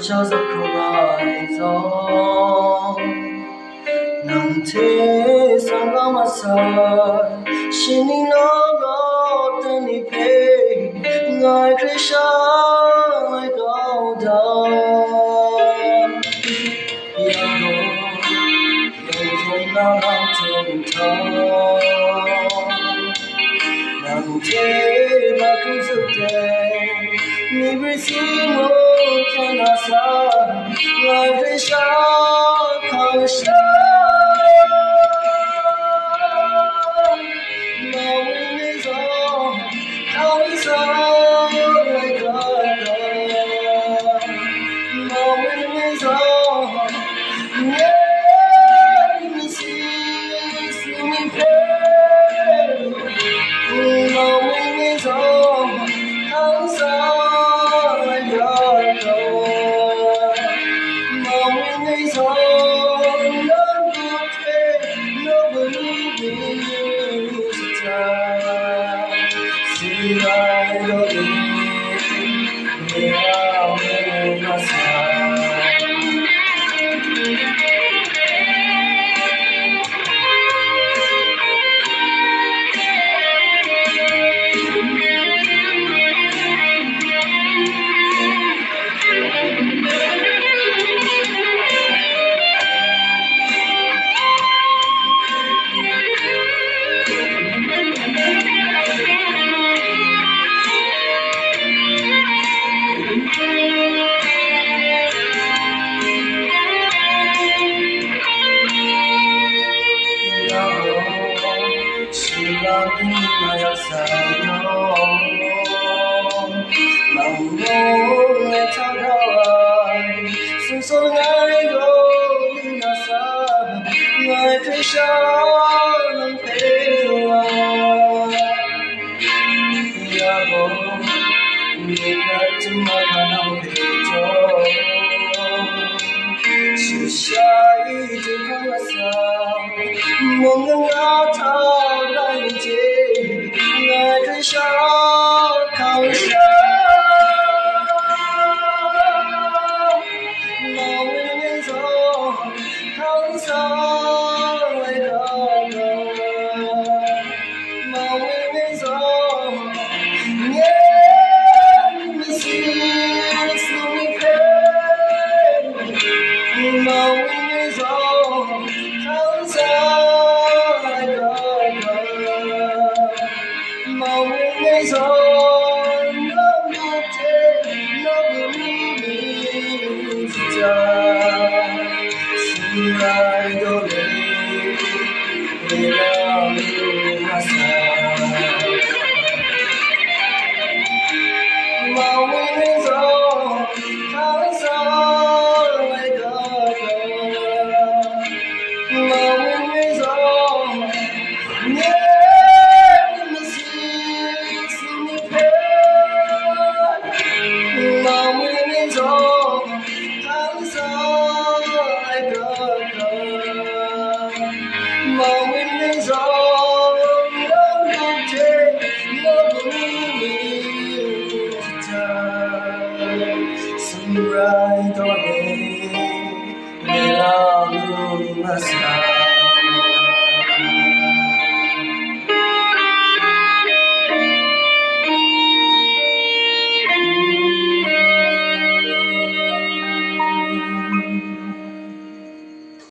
cho giấc không ai gió nằm thế sang góc mặt trời xin đi nó tên đi về ngài Krishna ngài cao đau yang không nào lòng thương thao nằm thế mà không dứt đèn ni biết xin một cho na sa ngài Krishna không sao Hãy subscribe cho kênh Ghiền Mì Gõ để không bỏ lỡ những video hấp dẫn.